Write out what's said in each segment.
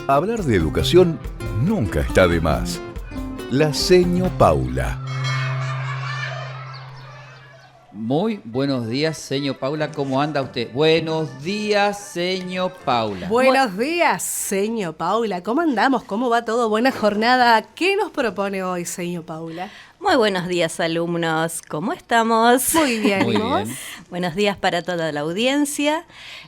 Hablar de educación nunca está de más. La Seño Paula. Muy buenos días, señor Paula. ¿Cómo anda usted? Buenos días, señor Paula. Buenos días, señor Paula. ¿Cómo andamos? ¿Cómo va todo? Buena jornada. ¿Qué nos propone hoy, señor Paula? Muy buenos días, alumnos. ¿Cómo estamos? Muy bien. Muy ¿Y vos? bien. Buenos días para toda la audiencia.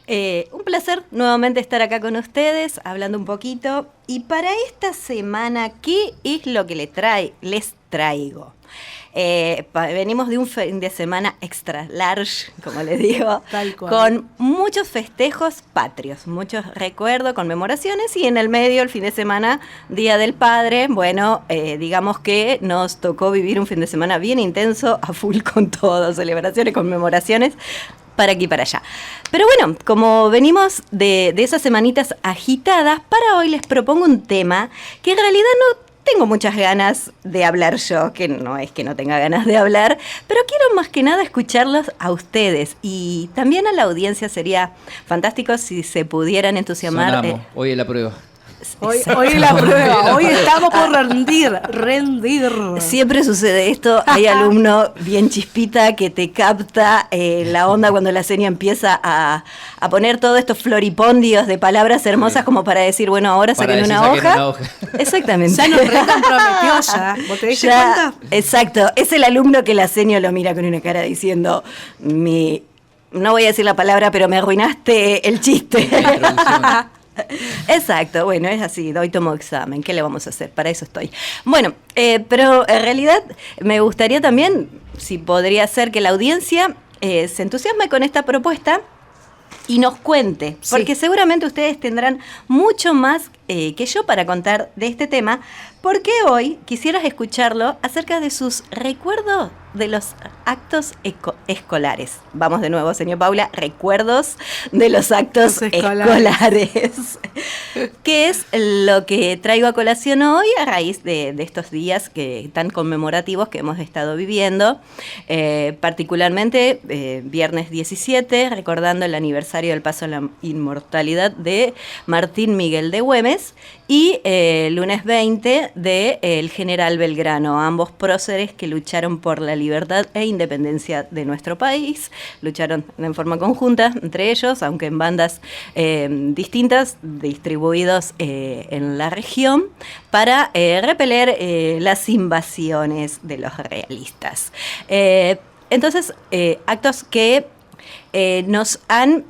Un placer nuevamente estar acá con ustedes, hablando un poquito. Y para esta semana, ¿qué es lo que les traigo? Venimos de un fin de semana extra large, como les digo, Tal cual. con muchos festejos patrios, muchos recuerdos, conmemoraciones, y en el medio, el fin de semana, Día del Padre. Bueno, digamos que nos tocó vivir un fin de semana bien intenso, a full con todo, celebraciones, conmemoraciones, para aquí y para allá. Pero bueno, como venimos de esas semanitas agitadas, para hoy les propongo un tema que en realidad no tengo muchas ganas de hablar yo, que no es que no tenga ganas de hablar, pero quiero más que nada escucharlos a ustedes, y también a la audiencia. Sería fantástico si se pudieran entusiasmar. Sonamos. Hoy es la prueba. Hoy es la prueba. Hoy estamos por rendir. Siempre sucede esto. Hay alumno bien chispita que te capta la onda cuando la seña empieza a poner todos estos floripondios de palabras hermosas, como para decir, bueno, ahora saquen una hoja. Exactamente. Ya nos recomprometió ya. ¿Vos te diste cuenta? Exacto. Es el alumno que la seña lo mira con una cara diciendo, no voy a decir la palabra, pero me arruinaste el chiste. La introducción. Exacto, bueno, es así, hoy tomo examen, ¿qué le vamos a hacer? Para eso estoy. Bueno, pero en realidad me gustaría también, si podría ser, que la audiencia se entusiasme con esta propuesta y nos cuente, Sí. porque seguramente ustedes tendrán mucho más que yo para contar de este tema, porque hoy quisieras escucharlo acerca de sus recuerdos de los actos escolares. Vamos de nuevo, señor Paula, recuerdos de los actos escolares. ¿Qué es lo que traigo a colación hoy a raíz de estos días tan conmemorativos que hemos estado viviendo? Particularmente viernes 17, recordando el aniversario del paso a la inmortalidad de Martín Miguel de Güemes, y lunes 20 del general Belgrano, ambos próceres que lucharon por la libertad e independencia de nuestro país. Lucharon en forma conjunta entre ellos, aunque en bandas distintas, distribuidos en la región, para repeler las invasiones de los realistas. Entonces, actos que nos han...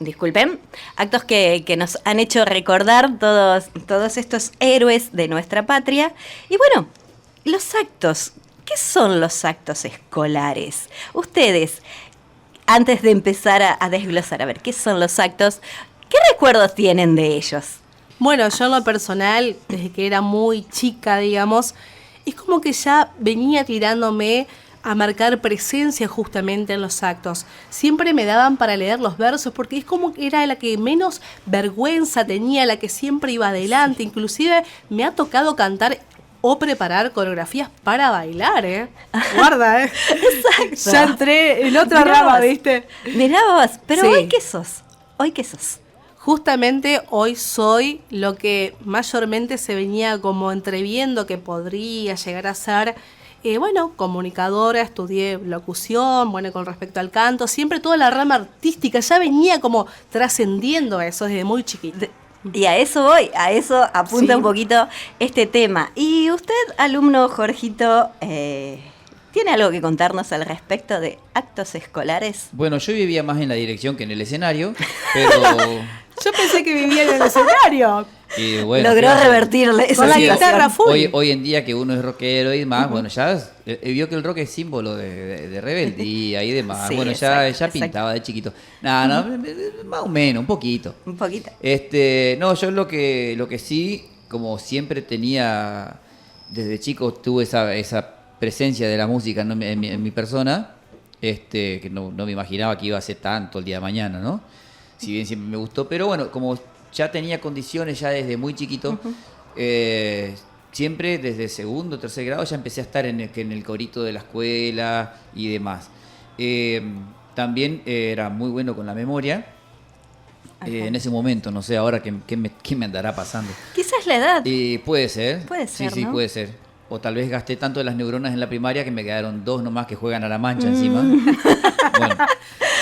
Disculpen, actos que nos han hecho recordar todos estos héroes de nuestra patria. Y bueno, los actos, ¿qué son los actos escolares? Ustedes, antes de empezar a desglosar, a ver, ¿qué son los actos? ¿Qué recuerdos tienen de ellos? Bueno, yo en lo personal, desde que era muy chica, digamos, es como que ya venía tirándome a marcar presencia justamente en los actos. Siempre me daban para leer los versos porque es como que era la que menos vergüenza tenía, la que siempre iba adelante. Inclusive me ha tocado cantar o preparar coreografías para bailar, ¿eh? Guarda, ¿eh? Exacto. Ya entré en otra Mirá rama, vos. ¿viste? Mirá vos, pero Sí. ¿hoy qué sos? ¿Hoy qué sos? Justamente hoy soy lo que mayormente se venía como entreviendo que podría llegar a ser. Bueno, comunicadora, estudié locución, bueno, con respecto al canto, siempre toda la rama artística, ya venía como trascendiendo eso desde muy chiquita. Y a eso voy, a eso apunta Sí. un poquito este tema. Y usted, alumno Jorgito, ¿tiene algo que contarnos al respecto de actos escolares? Bueno, yo vivía más en la dirección que en el escenario, pero... Yo pensé que vivía en el escenario. bueno, Logró claro. revertirle esa Con la situación. guitarra full. Hoy en día que uno es rockero y demás, bueno, ya vio que el rock es símbolo de rebeldía y demás. Sí, Bueno, ya exacto. pintaba de chiquito. No, más o menos, un poquito. Un poquito. No, yo lo que sí, como siempre tenía, desde chico tuve esa presencia de la música, ¿no? en mi persona, que no me imaginaba que iba a ser tanto el día de mañana, ¿no? Si bien siempre me gustó, pero bueno, como ya tenía condiciones ya desde muy chiquito, siempre desde segundo, tercer grado ya empecé a estar en el corito de la escuela y demás. También era muy bueno con la memoria En ese momento, no sé ahora qué me andará pasando. Quizás la edad. Puede ser. Puede ser, Sí, ¿no? puede ser. O tal vez gasté tanto de las neuronas en la primaria que me quedaron 2 nomás que juegan a la mancha encima. Bueno.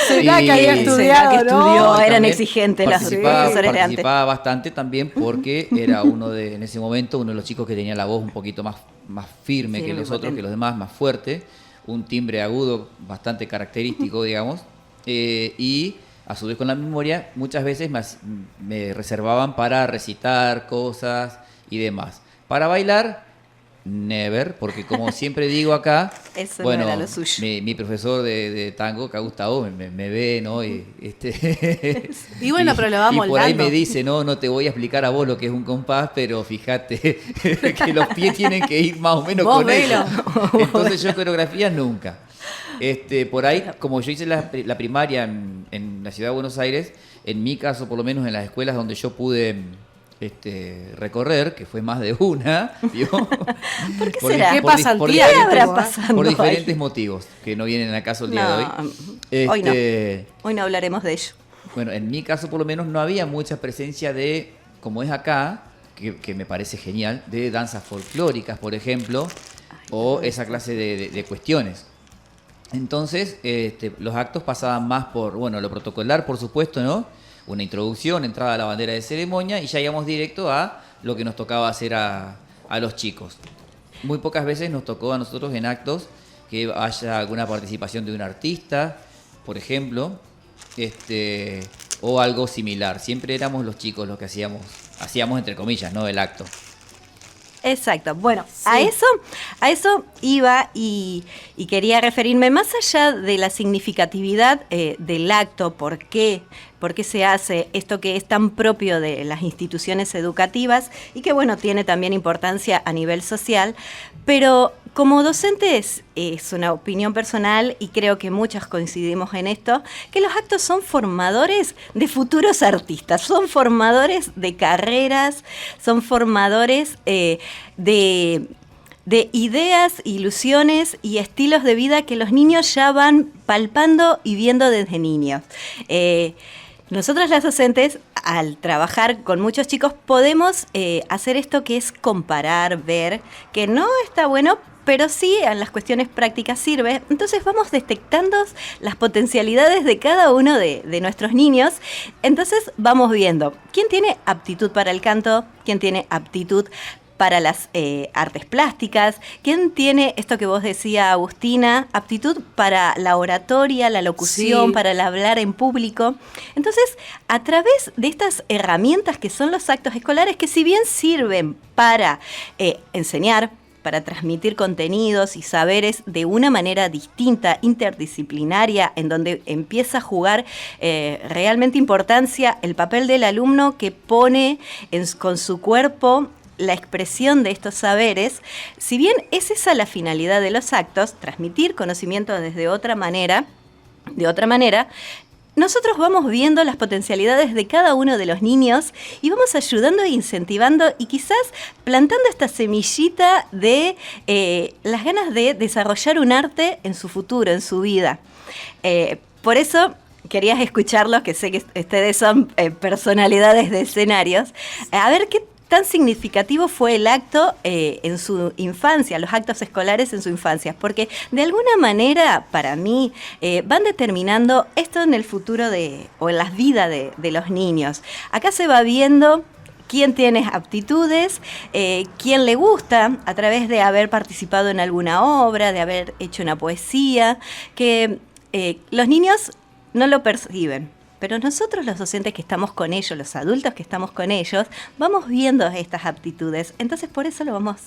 Será que había estudiado, Será que ¿no? estudió, eran También exigentes los profesores de antes. Participaba bastante también porque era en ese momento, uno de los chicos que tenía la voz un poquito más firme Sí, que muy los otros, potente. que los demás, más fuerte, un timbre agudo bastante característico, digamos, y a su vez con la memoria, muchas veces me reservaban para recitar cosas y demás. Para bailar, never, porque como siempre digo acá, Eso no bueno, era lo suyo. mi profesor de tango, acá Gustavo, me ve, ¿no? Y Y bueno, pero lo va y por ahí moldando. me dice, no te voy a explicar a vos lo que es un compás, pero fíjate que los pies tienen que ir más o menos Vos con velo. eso. Entonces yo coreografía nunca. Por ahí, como yo hice la primaria en la ciudad de Buenos Aires, en mi caso, por lo menos en las escuelas donde yo pude recorrer, que fue más de una, ¿vio? ¿Por qué Por será? di- ¿Qué por di- pasantía por habrá diferentes- pasando por ahí? diferentes motivos que no vienen al caso el día de hoy. Hoy no. Este, Hoy no hablaremos de ello. Bueno, en mi caso por lo menos no había mucha presencia de, como es acá, que me parece genial, de danzas folclóricas, por ejemplo, o esa clase de cuestiones. Entonces, los actos pasaban más por, bueno, lo protocolar, por supuesto, ¿no? Una introducción, entrada a la bandera de ceremonia y ya íbamos directo a lo que nos tocaba hacer a los chicos. Muy pocas veces nos tocó a nosotros en actos que haya alguna participación de un artista, por ejemplo, o algo similar. Siempre éramos los chicos los que hacíamos entre comillas, ¿no? El acto. Exacto. Bueno, Sí. a eso iba y quería referirme más allá de la significatividad del acto, por qué se hace esto que es tan propio de las instituciones educativas y que, bueno, tiene también importancia a nivel social, pero como docentes es una opinión personal y creo que muchos coincidimos en esto, que los actos son formadores de futuros artistas, son formadores de carreras, son formadores de ideas, ilusiones y estilos de vida que los niños ya van palpando y viendo desde niños. Nosotros las docentes, al trabajar con muchos chicos, podemos hacer esto que es comparar, ver, que no está bueno, pero sí en las cuestiones prácticas sirve. Entonces vamos detectando las potencialidades de cada uno de nuestros niños. Entonces vamos viendo quién tiene aptitud para el canto, quién tiene aptitud para las artes plásticas, quién tiene esto que vos decía, Agustina, aptitud para la oratoria, la locución, Sí. para el hablar en público. Entonces, a través de estas herramientas que son los actos escolares, que si bien sirven para enseñar, para transmitir contenidos y saberes de una manera distinta, interdisciplinaria, en donde empieza a jugar realmente importancia el papel del alumno que pone con su cuerpo la expresión de estos saberes. Si bien es esa la finalidad de los actos, transmitir conocimiento desde otra manera, nosotros vamos viendo las potencialidades de cada uno de los niños y vamos ayudando e incentivando y quizás plantando esta semillita de las ganas de desarrollar un arte en su futuro, en su vida. Por eso querías escucharlos, que sé que ustedes son personalidades de escenarios, a ver qué tan significativo fue el acto en su infancia, los actos escolares en su infancia, porque de alguna manera, para mí, van determinando esto en el futuro o en las vidas de los niños. Acá se va viendo quién tiene aptitudes, quién le gusta a través de haber participado en alguna obra, de haber hecho una poesía, que los niños no lo perciben. Pero nosotros los docentes que estamos con ellos, los adultos que estamos con ellos, vamos viendo estas aptitudes. Entonces por eso lo vamos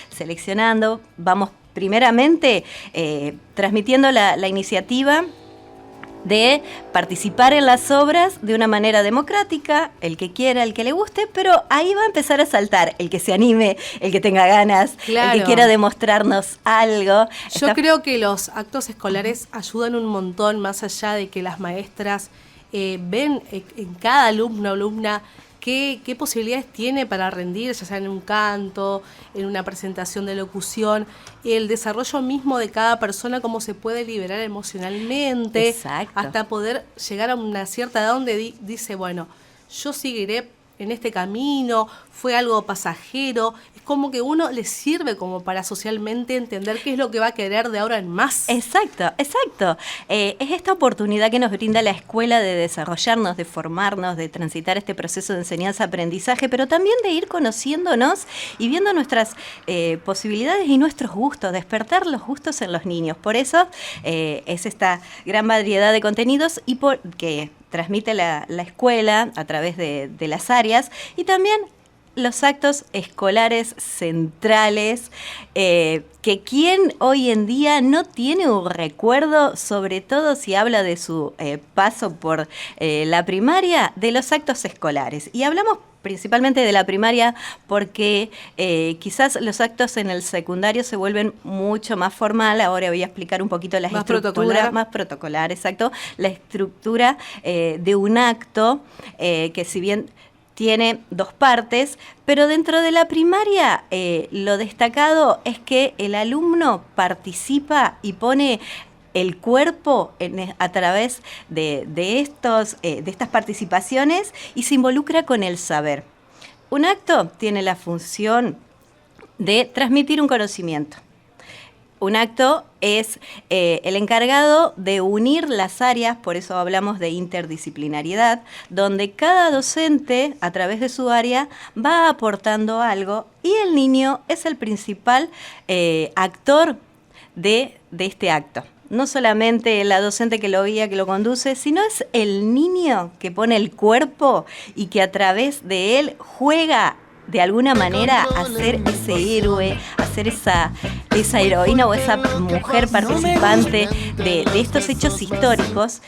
seleccionando, vamos primeramente transmitiendo la iniciativa de participar en las obras de una manera democrática, el que quiera, el que le guste, pero ahí va a empezar a saltar el que se anime, el que tenga ganas, Claro. el que quiera demostrarnos algo. Yo creo que los actos escolares ayudan un montón, más allá de que las maestras ven en cada alumno o alumna qué posibilidades tiene para rendir, ya sea en un canto, en una presentación de locución, el desarrollo mismo de cada persona, cómo se puede liberar emocionalmente, Exacto. hasta poder llegar a una cierta edad donde dice, bueno, yo seguiré en este camino, fue algo pasajero. Es como que uno le sirve como para socialmente entender qué es lo que va a querer de ahora en más. Exacto. Es esta oportunidad que nos brinda la escuela de desarrollarnos, de formarnos, de transitar este proceso de enseñanza-aprendizaje, pero también de ir conociéndonos y viendo nuestras posibilidades y nuestros gustos, despertar los gustos en los niños. Por eso es esta gran variedad de contenidos y que transmite la escuela a través de las áreas y también los actos escolares centrales, que quien hoy en día no tiene un recuerdo, sobre todo si habla de su paso por la primaria, de los actos escolares. Y hablamos principalmente de la primaria porque quizás los actos en el secundario se vuelven mucho más formal. Ahora voy a explicar un poquito las estructuras. Más protocolar, exacto. La estructura de un acto que si bien tiene dos partes, pero dentro de la primaria lo destacado es que el alumno participa y pone el cuerpo a través de estas participaciones y se involucra con el saber. Un acto tiene la función de transmitir un conocimiento. Un acto es el encargado de unir las áreas, por eso hablamos de interdisciplinariedad, donde cada docente, a través de su área, va aportando algo y el niño es el principal actor de este acto. No solamente la docente que lo guía, que lo conduce, sino es el niño que pone el cuerpo y que a través de él juega de alguna manera a ser ese héroe, a ser esa heroína o esa mujer participante de estos hechos históricos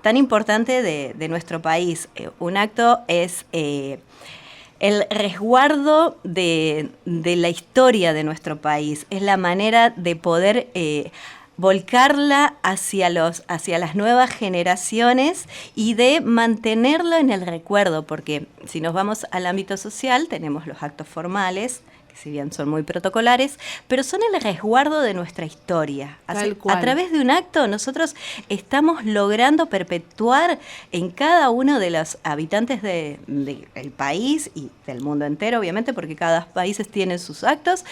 tan importantes de nuestro país. Un acto es el resguardo de la historia de nuestro país, es la manera de poder volcarla hacia las nuevas generaciones y de mantenerlo en el recuerdo, porque si nos vamos al ámbito social tenemos los actos formales, que si bien son muy protocolares, pero son el resguardo de nuestra historia. A través de un acto nosotros estamos logrando perpetuar en cada uno de los habitantes del país y del mundo entero, obviamente, porque cada país tiene sus actos,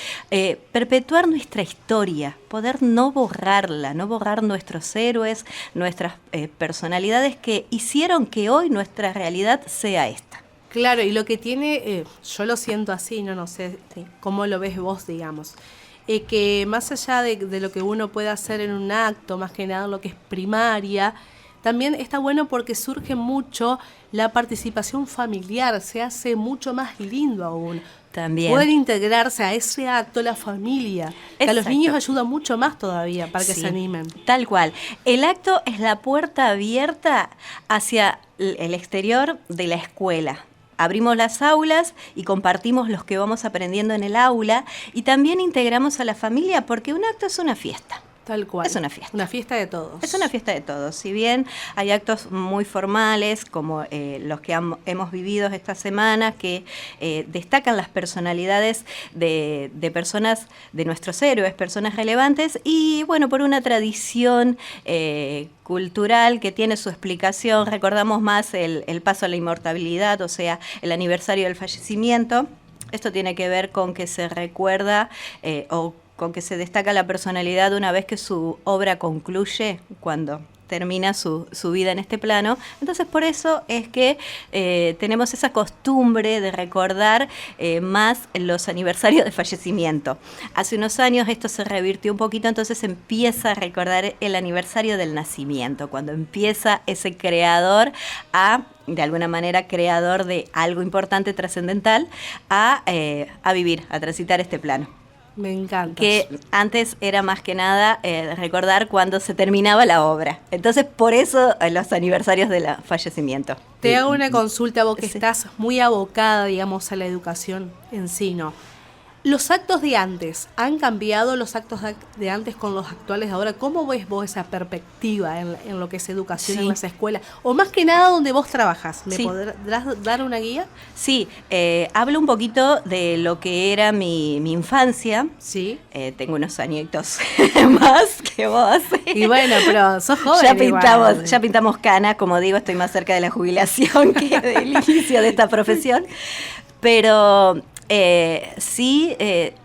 perpetuar nuestra historia, poder no borrarla, no borrar nuestros héroes, nuestras personalidades que hicieron que hoy nuestra realidad sea esta. Claro, y lo que tiene, yo lo siento así, no sé cómo lo ves vos, digamos, que más allá de lo que uno puede hacer en un acto, más que nada lo que es primaria, también está bueno porque surge mucho la participación familiar, se hace mucho más lindo aún. También. Pueden integrarse a ese acto la familia, que a los niños ayuda mucho más todavía para que se animen. Tal cual. El acto es la puerta abierta hacia el exterior de la escuela. Abrimos las aulas y compartimos los que vamos aprendiendo en el aula y también integramos a la familia porque un acto es una fiesta. Tal cual. Es una fiesta. Una fiesta de todos. Es una fiesta de todos. Si bien hay actos muy formales, como los que hemos vivido esta semana, que destacan las personalidades de personas, de nuestros héroes, personas relevantes, y bueno, por una tradición cultural que tiene su explicación, recordamos más el paso a la inmortalidad, o sea, el aniversario del fallecimiento. Esto tiene que ver con que se recuerda con que se destaca la personalidad una vez que su obra concluye, cuando termina su vida en este plano. Entonces, por eso es que tenemos esa costumbre de recordar más los aniversarios de fallecimiento. Hace unos años esto se revirtió un poquito, entonces empieza a recordar el aniversario del nacimiento, cuando empieza ese creador de alguna manera creador de algo importante, trascendental, a vivir, a transitar este plano. Me encanta. Que antes era más que nada recordar cuando se terminaba la obra. Entonces, por eso los aniversarios del fallecimiento. Te hago una consulta, vos que estás muy abocada, digamos, a la educación en sí, ¿no? Los actos de antes, ¿han cambiado los actos de antes con los actuales de ahora? ¿Cómo ves vos esa perspectiva en lo que es educación en las escuelas? O más que nada donde vos trabajás, ¿me podrás dar una guía? Sí, hablo un poquito de lo que era mi infancia. Sí. Tengo unos añitos más que vos. Y bueno, pero sos joven. Ya pintamos canas, como digo, estoy más cerca de la jubilación que del inicio de esta profesión. Pero sí,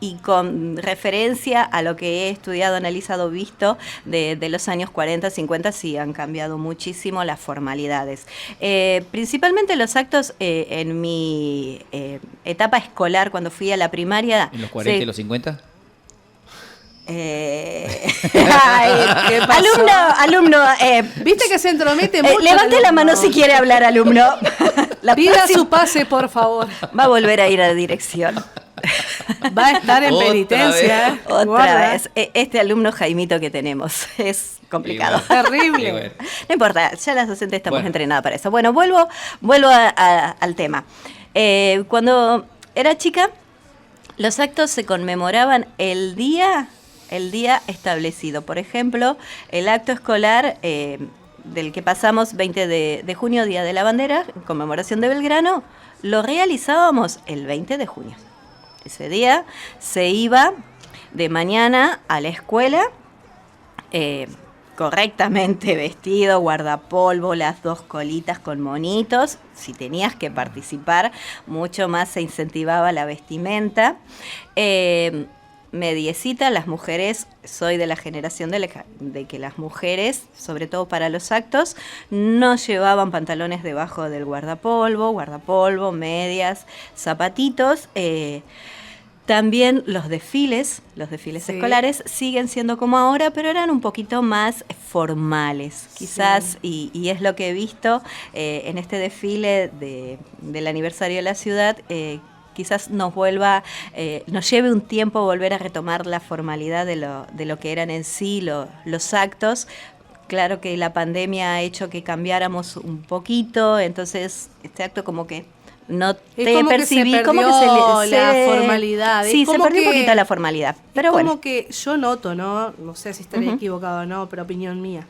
y con referencia a lo que he estudiado, analizado, visto de los años 40, 50, sí han cambiado muchísimo las formalidades. Principalmente los actos en mi etapa escolar, cuando fui a la primaria. ¿En los 40 y los 50? Alumno, viste que se entromete mucho. Levante la mano si quiere hablar, alumno. Pida su pase, por favor. Va a volver a ir a dirección. Va a estar en penitencia. Otra vez. Este alumno Jaimito que tenemos es complicado. Terrible. No importa, ya las docentes estamos entrenadas para eso. Bueno, vuelvo al tema. Cuando era chica, los actos se conmemoraban el día establecido. Por ejemplo, el acto escolar del que pasamos 20 de junio, Día de la Bandera, conmemoración de Belgrano, lo realizábamos el 20 de junio. Ese día se iba de mañana a la escuela, correctamente vestido, guardapolvo, las 2 colitas con monitos. Si tenías que participar, mucho más se incentivaba la vestimenta. Mediecita, las mujeres, soy de la generación de que las mujeres, sobre todo para los actos, no llevaban pantalones debajo del guardapolvo, medias, zapatitos. También los desfiles escolares siguen siendo como ahora, pero eran un poquito más formales, quizás, y es lo que he visto en este desfile del aniversario de la ciudad. Quizás nos lleve un tiempo volver a retomar la formalidad de lo que eran en sí los actos. Claro que la pandemia ha hecho que cambiáramos un poquito, entonces este acto como que no te percibí, como que la formalidad. Sí, se perdió un poquito la formalidad. Pero como bueno, que yo noto, no sé si estaré equivocado o no, pero opinión mía.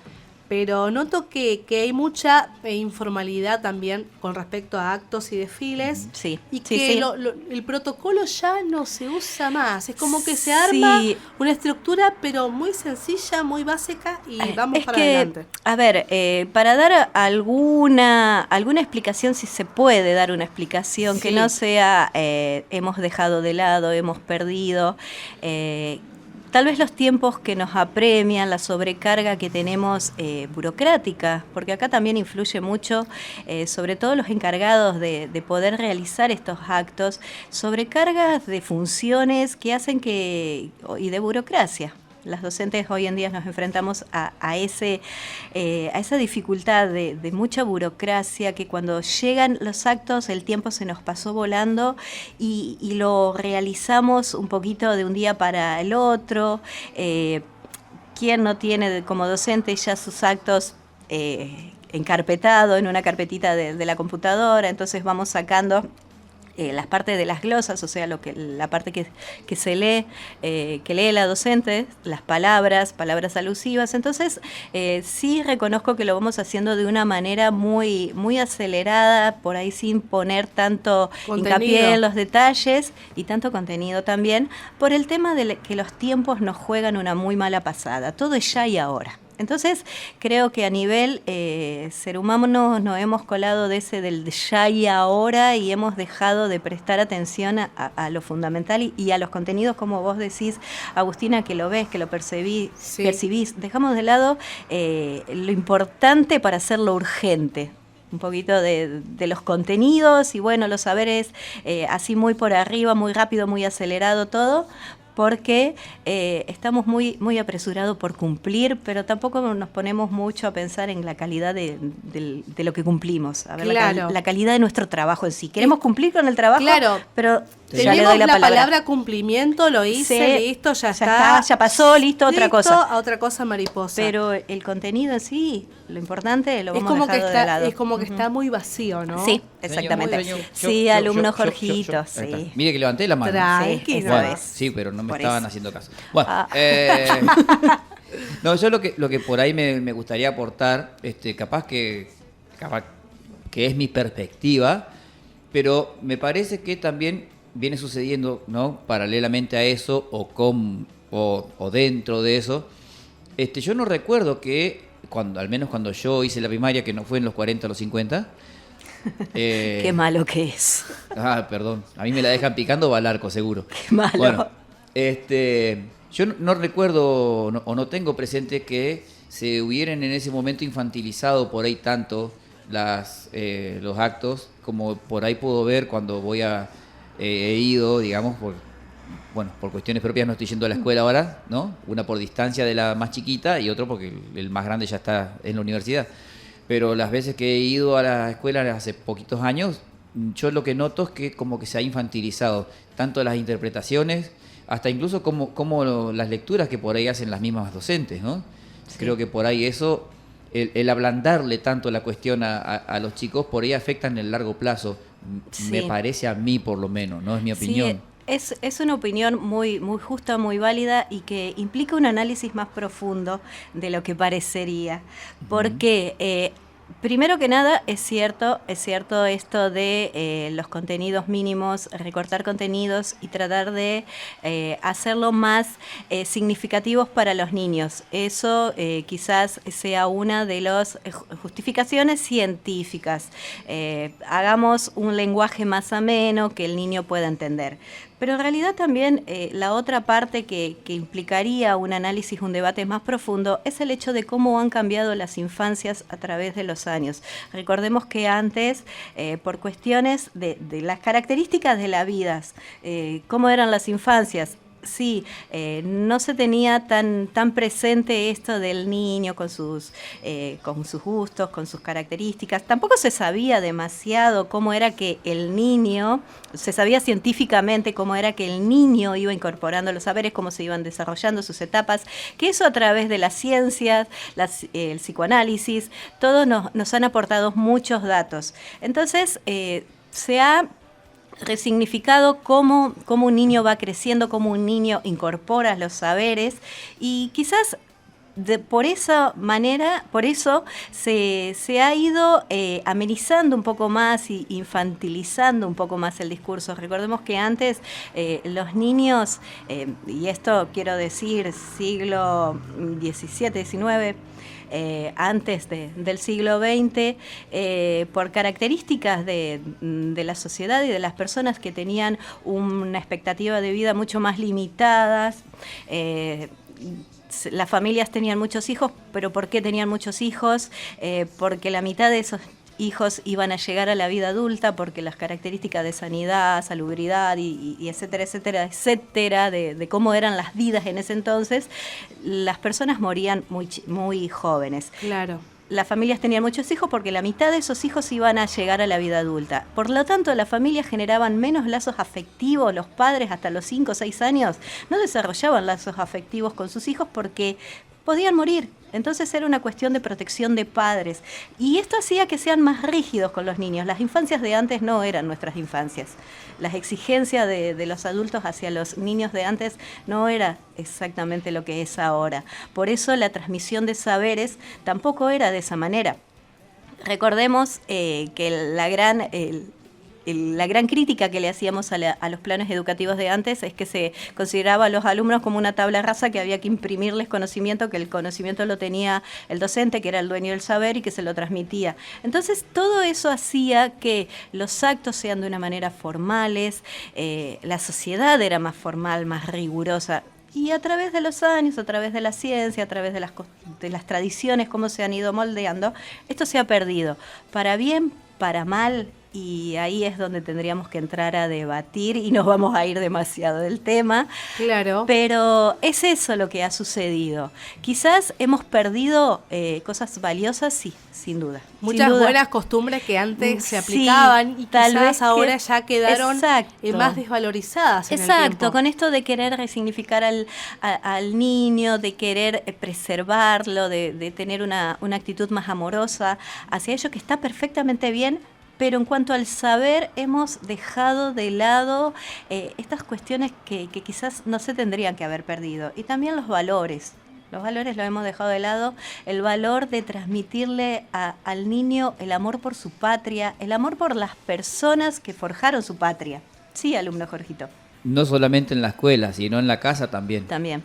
Pero noto que hay mucha informalidad también con respecto a actos y desfiles. Sí, y que el protocolo ya no se usa más. Es como que se arma una estructura, pero muy sencilla, muy básica, y vamos para adelante. A ver, para dar alguna explicación, si se puede dar una explicación que no sea hemos dejado de lado, hemos perdido. Tal vez los tiempos que nos apremian, la sobrecarga que tenemos burocrática, porque acá también influye mucho, sobre todo los encargados de poder realizar estos actos, sobrecargas de funciones que hacen y de burocracia. Las docentes hoy en día nos enfrentamos a esa dificultad de mucha burocracia, que cuando llegan los actos el tiempo se nos pasó volando y lo realizamos un poquito de un día para el otro. ¿Quién no tiene como docente ya sus actos encarpetado en una carpetita de la computadora? Entonces vamos sacando las partes de las glosas, o sea, la parte que se lee, que lee la docente, las palabras alusivas. Entonces, sí reconozco que lo vamos haciendo de una manera muy, muy acelerada, por ahí sin poner tanto hincapié en los detalles y tanto contenido también, por el tema de que los tiempos nos juegan una muy mala pasada. Todo es ya y ahora. Entonces, creo que a nivel ser humano nos hemos colado del ya y ahora, y hemos dejado de prestar atención a lo fundamental y a los contenidos, como vos decís, Agustina, que lo ves, que lo percibís. Dejamos de lado lo importante para hacerlo urgente. Un poquito de los contenidos y, bueno, los saberes así muy por arriba, muy rápido, muy acelerado todo, porque estamos muy, muy apresurados por cumplir, pero tampoco nos ponemos mucho a pensar en la calidad de lo que cumplimos, a ver, la calidad de nuestro trabajo en sí. Queremos cumplir con el trabajo, pero ya le doy la palabra cumplimiento, lo hice, listo, ya está. Ya pasó, listo, otra cosa. A otra cosa mariposa. Pero el contenido en sí, lo importante, lo vamos dejando de lado. Es como que está muy vacío, ¿no? Sí. exactamente. Señor, Sí, yo, alumno yo. Jorgito, Ahí está. sí. Mire que levanté la mano. Tranqui, Sí, no. eso es. Sí, pero no me Por estaban eso. haciendo caso. Bueno, Ah. no, yo lo que por ahí me gustaría aportar, capaz que es mi perspectiva, pero me parece que también viene sucediendo, ¿no? Paralelamente a eso o dentro de eso. Yo no recuerdo que al menos cuando yo hice la primaria, que no fue en los 40 o los 50. Qué malo que es. Perdón. A mí me la dejan picando va al arco, seguro. Qué malo. Bueno, yo no recuerdo o no tengo presente que se hubieran en ese momento infantilizado por ahí tanto los actos como por ahí puedo ver cuando he ido, digamos, por cuestiones propias no estoy yendo a la escuela ahora, ¿no? Una por distancia de la más chiquita y otro porque el más grande ya está en la universidad. Pero las veces que he ido a la escuela hace poquitos años, yo lo que noto es que como que se ha infantilizado tanto las interpretaciones, hasta incluso como las lecturas que por ahí hacen las mismas docentes, ¿no? Sí. Creo que por ahí eso, el ablandarle tanto la cuestión a los chicos, por ahí afecta en el largo plazo, Sí. me parece a mí por lo menos, ¿no? Es mi opinión. Sí, es una opinión muy, muy justa, muy válida y que implica un análisis más profundo de lo que parecería. Porque, primero que nada, es cierto esto de los contenidos mínimos, recortar contenidos y tratar de hacerlo más significativos para los niños. Eso quizás sea una de las justificaciones científicas. Hagamos un lenguaje más ameno que el niño pueda entender. Pero en realidad también la otra parte que implicaría un análisis, un debate más profundo, es el hecho de cómo han cambiado las infancias a través de los años. Recordemos que antes, por cuestiones de las características de la vida, cómo eran las infancias, sí, no se tenía tan presente esto del niño con sus gustos, con sus características. Tampoco se sabía demasiado cómo era que el niño, se sabía científicamente cómo era que el niño iba incorporando los saberes, cómo se iban desarrollando sus etapas, que eso a través de las ciencias, el psicoanálisis, todos nos han aportado muchos datos. Entonces, se ha resignificado cómo un niño va creciendo, cómo un niño incorpora los saberes y quizás por eso se ha ido amenizando un poco más y infantilizando un poco más el discurso. Recordemos que antes los niños, y esto quiero decir siglo XVII, XIX, antes del siglo XX, por características de la sociedad y de las personas que tenían una expectativa de vida mucho más limitadas. Las familias tenían muchos hijos, pero ¿por qué tenían muchos hijos? Porque la mitad de esos hijos iban a llegar a la vida adulta porque las características de sanidad, salubridad y etcétera, de cómo eran las vidas en ese entonces, las personas morían muy jóvenes. Claro. Las familias tenían muchos hijos porque la mitad de esos hijos iban a llegar a la vida adulta. Por lo tanto, las familias generaban menos lazos afectivos. Los padres hasta los 5 o 6 años no desarrollaban lazos afectivos con sus hijos porque podían morir. Entonces era una cuestión de protección de padres. Y esto hacía que sean más rígidos con los niños. Las infancias de antes no eran nuestras infancias. Las exigencias de los adultos hacia los niños de antes no era exactamente lo que es ahora. Por eso la transmisión de saberes tampoco era de esa manera. Recordemos que la gran crítica que le hacíamos a los planes educativos de antes es que se consideraba a los alumnos como una tabla rasa que había que imprimirles conocimiento, que el conocimiento lo tenía el docente, que era el dueño del saber y que se lo transmitía. Entonces, todo eso hacía que los actos sean de una manera formales, la sociedad era más formal, más rigurosa. Y a través de los años, a través de la ciencia, a través de las tradiciones, cómo se han ido moldeando, esto se ha perdido. Para bien, para mal, y ahí es donde tendríamos que entrar a debatir y nos vamos a ir demasiado del tema. Claro. Pero es eso lo que ha sucedido. Quizás hemos perdido cosas valiosas, sí, sin duda. Muchas sin duda. buenas costumbres que antes se Sí, aplicaban y tal quizás vez ahora que- ya quedaron Exacto. más desvalorizadas en el Exacto, tiempo. con esto de querer resignificar al niño, de querer preservarlo, de tener una actitud más amorosa hacia ello, que está perfectamente bien, pero en cuanto al saber hemos dejado de lado estas cuestiones que quizás no se tendrían que haber perdido. Y también los valores. Los valores los hemos dejado de lado, el valor de transmitirle al niño el amor por su patria, el amor por las personas que forjaron su patria. Sí, alumno Jorgito. No solamente en la escuela, sino en la casa también. También.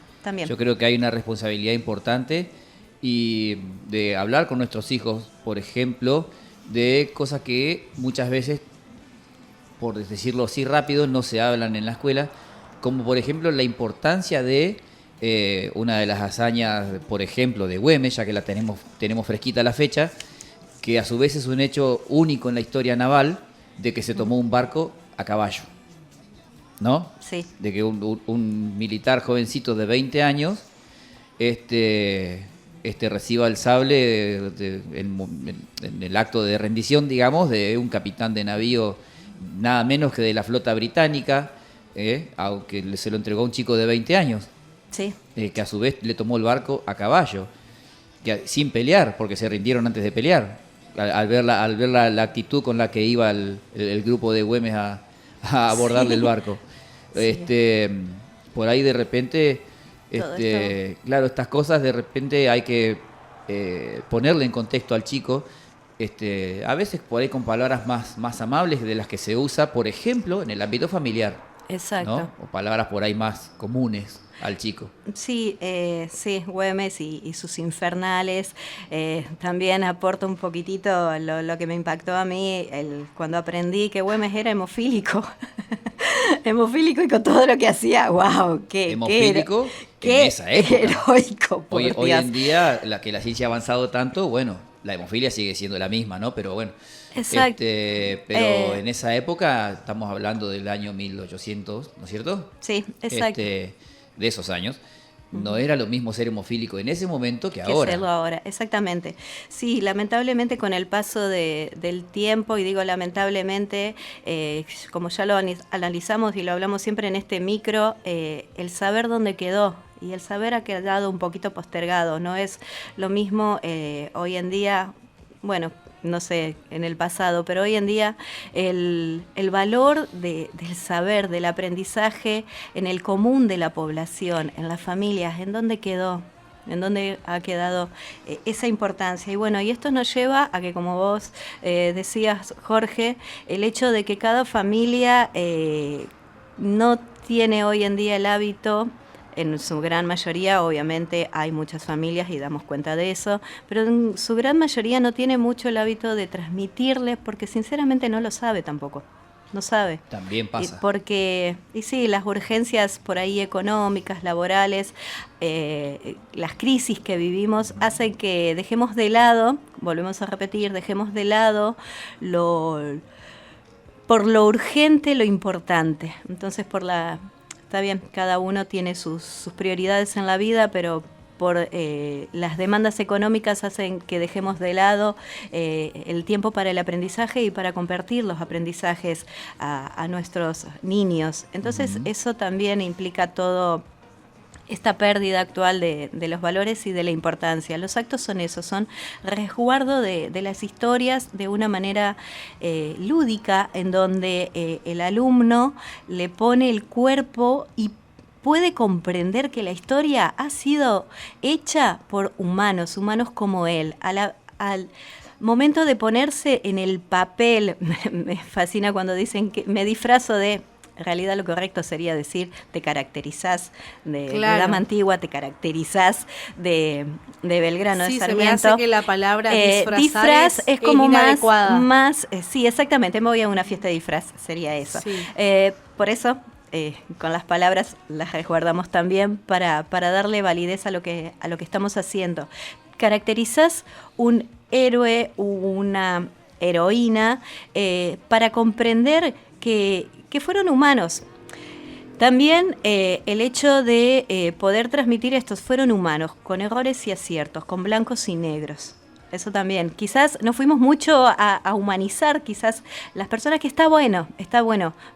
Yo creo que hay una responsabilidad importante y de hablar con nuestros hijos, por ejemplo, de cosas que muchas veces, por decirlo así rápido, no se hablan en la escuela, como por ejemplo la importancia de una de las hazañas, por ejemplo, de Güemes, ya que la tenemos fresquita la fecha, que a su vez es un hecho único en la historia naval, de que se tomó un barco a caballo, ¿no? Sí. De que un militar jovencito de 20 años reciba el sable en el acto de rendición, digamos, de un capitán de navío, nada menos que de la flota británica, aunque se lo entregó a un chico de 20 años. Sí. Que a su vez le tomó el barco a caballo, sin pelear, porque se rindieron antes de pelear, al ver la actitud con la que iba el grupo de Güemes a abordarle el barco. Sí. Por ahí de repente, claro, estas cosas de repente hay que ponerle en contexto al chico, a veces por ahí con palabras más amables de las que se usa, por ejemplo, en el ámbito familiar. Exacto. ¿No? O palabras por ahí más comunes al chico. Sí, sí, Güemes y sus infernales. También aporta un poquitito lo que me impactó a mí cuando aprendí que Güemes era hemofílico. Hemofílico y con todo lo que hacía, wow, hemofílico en esa época. Heroico, hoy en día, que la ciencia ha avanzado tanto, bueno, la hemofilia sigue siendo la misma, ¿no? Pero bueno. Exacto. Pero en esa época, estamos hablando del año 1800, ¿no es cierto? Sí, exacto. De esos años. No era lo mismo ser hemofílico en ese momento que ahora. Que serlo ahora, exactamente. Sí, lamentablemente con el paso del tiempo, y digo lamentablemente, como ya lo analizamos y lo hablamos siempre en este micro, el saber dónde quedó. Y el saber ha quedado un poquito postergado. No es lo mismo hoy en día, bueno, no sé, en el pasado, pero hoy en día el valor del saber, del aprendizaje en el común de la población, en las familias, ¿en dónde quedó? ¿En dónde ha quedado esa importancia? Y bueno, y esto nos lleva a que, como vos decías, Jorge, el hecho de que cada familia no tiene hoy en día el hábito. En su gran mayoría, obviamente, hay muchas familias y damos cuenta de eso, pero en su gran mayoría no tiene mucho el hábito de transmitirles porque sinceramente no lo sabe tampoco. No sabe. También pasa. Y sí, las urgencias por ahí económicas, laborales, las crisis que vivimos hacen que dejemos de lado, volvemos a repetir, dejemos de lado por lo urgente, lo importante. Entonces, está bien, cada uno tiene sus prioridades en la vida, pero por las demandas económicas hacen que dejemos de lado el tiempo para el aprendizaje y para compartir los aprendizajes a nuestros niños. Entonces, eso también implica todo esta pérdida actual de los valores y de la importancia. Los actos son eso, son resguardo de las historias de una manera lúdica, en donde el alumno le pone el cuerpo y puede comprender que la historia ha sido hecha por humanos como él. Al momento de ponerse en el papel, me fascina cuando dicen que me disfrazo de... En realidad lo correcto sería decir, te caracterizás de Dama Antigua, te caracterizás de Belgrano de Sarmiento. Sí, se me hace que la palabra disfraz es como más sí, exactamente, me voy a una fiesta de disfraz, sería eso. Sí. Por eso, con las palabras las resguardamos también para darle validez a lo que estamos haciendo. Caracterizás un héroe, una heroína, para comprender que fueron humanos. También el hecho de poder transmitir estos fueron humanos, con errores y aciertos, con blancos y negros. Eso también. Quizás nos fuimos mucho a humanizar, quizás las personas que está bueno,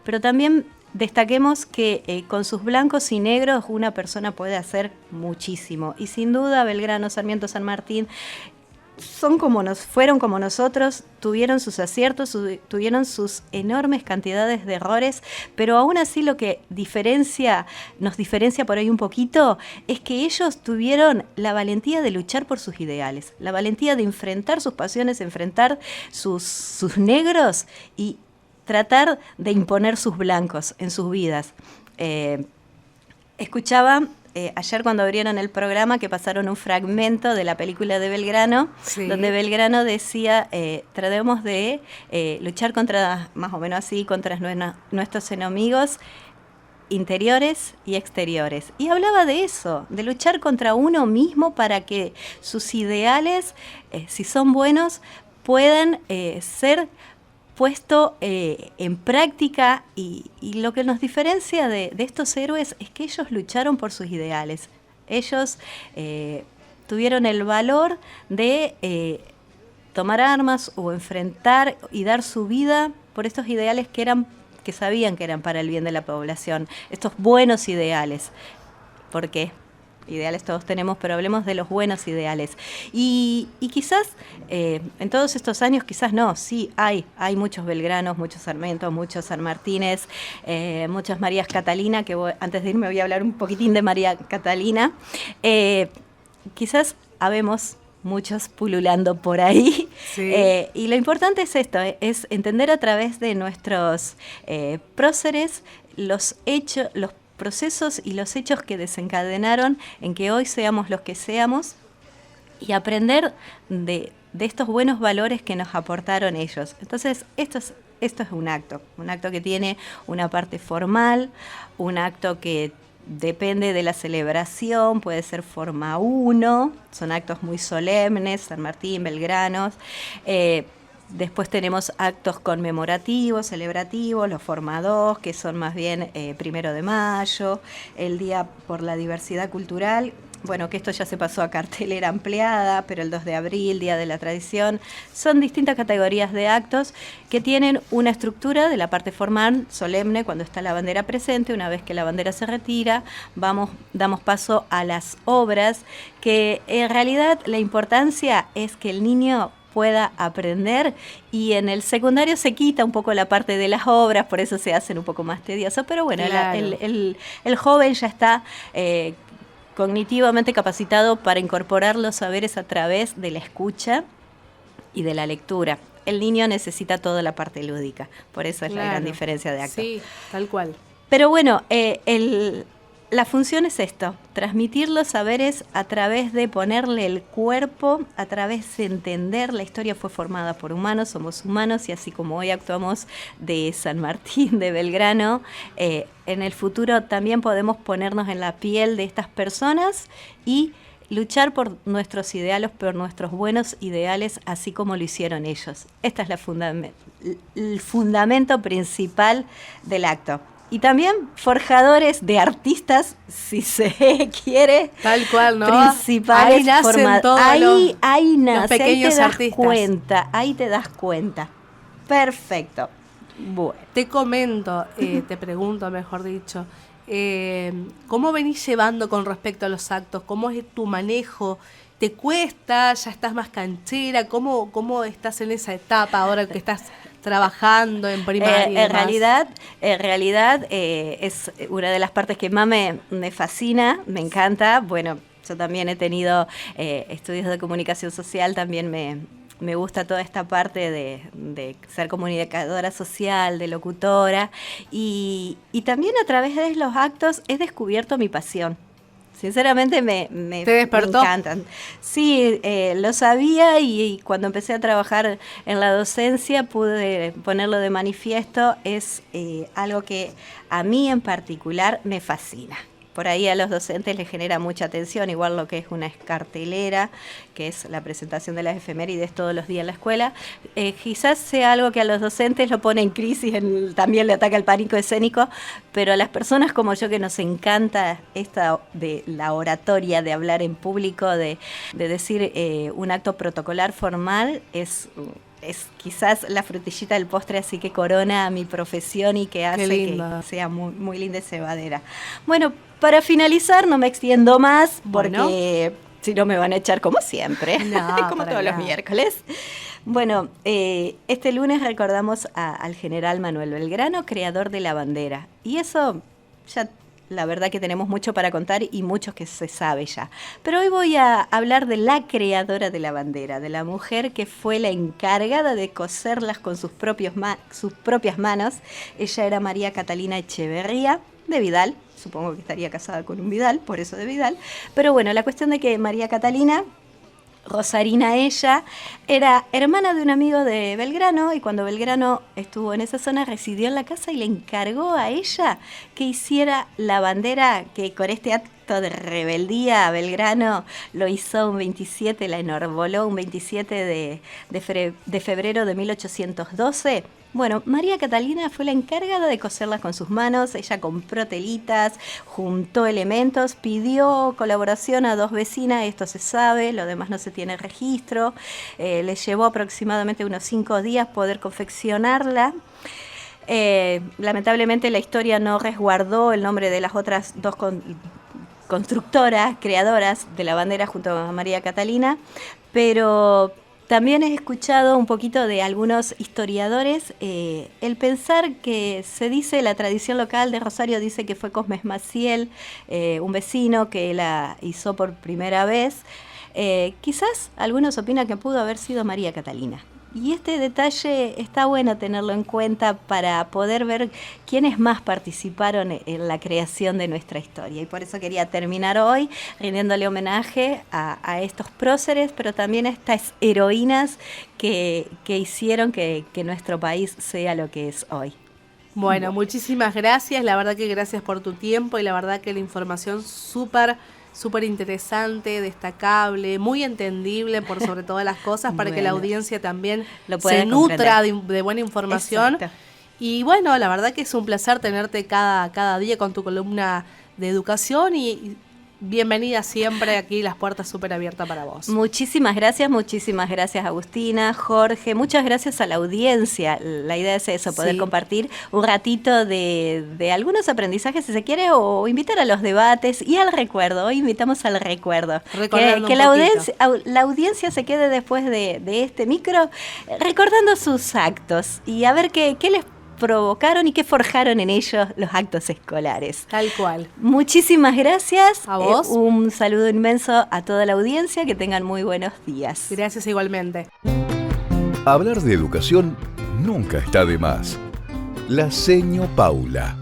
pero también destaquemos que con sus blancos y negros una persona puede hacer muchísimo. Y sin duda Belgrano, Sarmiento, San Martín fueron como nosotros, tuvieron sus aciertos, tuvieron sus enormes cantidades de errores, pero aún así lo que nos diferencia por ahí un poquito, es que ellos tuvieron la valentía de luchar por sus ideales, la valentía de enfrentar sus pasiones, enfrentar sus negros y tratar de imponer sus blancos en sus vidas. Escuchaba ayer cuando abrieron el programa que pasaron un fragmento de la película de Belgrano, sí, donde Belgrano decía, tratemos de luchar contra, más o menos así, contra nuestros enemigos interiores y exteriores. Y hablaba de eso, de luchar contra uno mismo para que sus ideales, si son buenos, puedan ser puesto en práctica, y lo que nos diferencia de estos héroes es que ellos lucharon por sus ideales. Ellos tuvieron el valor de tomar armas o enfrentar y dar su vida por estos ideales que sabían que eran para el bien de la población, estos buenos ideales. ¿Por qué? Ideales todos tenemos, pero hablemos de los buenos ideales. Y quizás en todos estos años, quizás no, sí, hay muchos Belgranos, muchos Sarmentos, muchos San Martínez, muchas Marías Catalina, que antes de irme voy a hablar un poquitín de María Catalina. Quizás habemos muchos pululando por ahí. Sí. Y lo importante es esto, es entender a través de nuestros próceres los hechos, los procesos y los hechos que desencadenaron en que hoy seamos los que seamos, y aprender de estos buenos valores que nos aportaron ellos. Entonces, esto es un acto que tiene una parte formal, un acto que depende de la celebración, puede ser forma 1, son actos muy solemnes, San Martín, Belgranos. Después tenemos actos conmemorativos, celebrativos, los forma 2, que son más bien 1 de mayo, el Día por la Diversidad Cultural, bueno, que esto ya se pasó a cartelera ampliada, pero el 2 de abril, Día de la Tradición, son distintas categorías de actos que tienen una estructura de la parte formal, solemne, cuando está la bandera presente. Una vez que la bandera se retira, damos paso a las obras, que en realidad la importancia es que el niño pueda aprender, y en el secundario se quita un poco la parte de las obras, por eso se hacen un poco más tediosas, pero bueno, claro, el joven ya está cognitivamente capacitado para incorporar los saberes a través de la escucha y de la lectura. El niño necesita toda la parte lúdica, por eso es la gran diferencia de acto. Sí, tal cual. Pero bueno, la función es esto, transmitir los saberes a través de ponerle el cuerpo, a través de entender. La historia fue formada por humanos, somos humanos, y así como hoy actuamos de San Martín, de Belgrano, en el futuro también podemos ponernos en la piel de estas personas y luchar por nuestros ideales, por nuestros buenos ideales, así como lo hicieron ellos. Este es el fundamento principal del acto. Y también forjadores de artistas, si se quiere. Tal cual, ¿no? Principales. Ahí nacen todos ahí nace, los pequeños artistas. Ahí te das cuenta. Perfecto. Bueno. Te comento, te pregunto, mejor dicho, ¿cómo venís llevando con respecto a los actos? ¿Cómo es tu manejo? ¿Te cuesta? ¿Ya estás más canchera? ¿Cómo estás en esa etapa ahora que estás trabajando en primaria? En realidad es una de las partes que más me fascina, me encanta. Bueno, yo también he tenido estudios de comunicación social, también me gusta toda esta parte de ser comunicadora social, de locutora, y también a través de los actos he descubierto mi pasión. Sinceramente me encantan. Sí, lo sabía, y cuando empecé a trabajar en la docencia pude ponerlo de manifiesto. Es algo que a mí en particular me fascina. Por ahí a los docentes les genera mucha atención, igual lo que es una cartelera, que es la presentación de las efemérides todos los días en la escuela. Quizás sea algo que a los docentes lo pone en crisis, también le ataca el pánico escénico, pero a las personas como yo, que nos encanta esta de la oratoria, de hablar en público, de decir un acto protocolar formal, es quizás la frutillita del postre, así que corona a mi profesión y que hace que sea muy, muy linda y cebadera. Bueno, para finalizar, no me extiendo más, porque Si no me van a echar como siempre, No, como para todos los nada. miércoles. Bueno, este lunes recordamos al general Manuel Belgrano, creador de la bandera. Y eso ya, la verdad que tenemos mucho para contar y mucho que se sabe ya. Pero hoy voy a hablar de la creadora de la bandera, de la mujer que fue la encargada de coserlas con sus propias manos. Ella era María Catalina Echeverría de Vidal. Supongo que estaría casada con un Vidal, por eso de Vidal. Pero bueno, la cuestión de que María Catalina, Rosarina ella, era hermana de un amigo de Belgrano, y cuando Belgrano estuvo en esa zona residió en la casa y le encargó a ella que hiciera la bandera, que con este acto de rebeldía Belgrano lo hizo un 27, la enarboló un 27 de febrero de 1812. Bueno, María Catalina fue la encargada de coserlas con sus manos. Ella compró telitas, juntó elementos, pidió colaboración a 2 vecinas, esto se sabe, lo demás no se tiene registro. Le llevó aproximadamente unos 5 días poder confeccionarla. Lamentablemente la historia no resguardó el nombre de las otras 2 constructoras, creadoras de la bandera junto a María Catalina, pero también he escuchado un poquito de algunos historiadores el pensar que se dice, la tradición local de Rosario dice que fue Cosmes Maciel, un vecino que la hizo por primera vez. Quizás algunos opinan que pudo haber sido María Catalina. Y este detalle está bueno tenerlo en cuenta para poder ver quiénes más participaron en la creación de nuestra historia. Y por eso quería terminar hoy rindiéndole homenaje a estos próceres, pero también a estas heroínas que hicieron que nuestro país sea lo que es hoy. Bueno, muchísimas gracias. La verdad que gracias por tu tiempo y la verdad que la información súper interesante, destacable, muy entendible por sobre todas las cosas para que la audiencia también lo pueda se nutra comprender. de buena información. Exacto. Y bueno, la verdad que es un placer tenerte cada día con tu columna de educación y bienvenida siempre aquí, las puertas súper abiertas para vos. Muchísimas gracias Agustina, Jorge, muchas gracias a la audiencia. La idea es eso, poder compartir un ratito de algunos aprendizajes si se quiere, o invitar a los debates y al recuerdo. Hoy invitamos al recuerdo. Que la audiencia se quede después de este micro recordando sus actos y a ver qué les provocaron y qué forjaron en ellos los actos escolares. Tal cual. Muchísimas gracias. A vos. Un saludo inmenso a toda la audiencia. Que tengan muy buenos días. Gracias igualmente. Hablar de educación nunca está de más. La Seño Paula.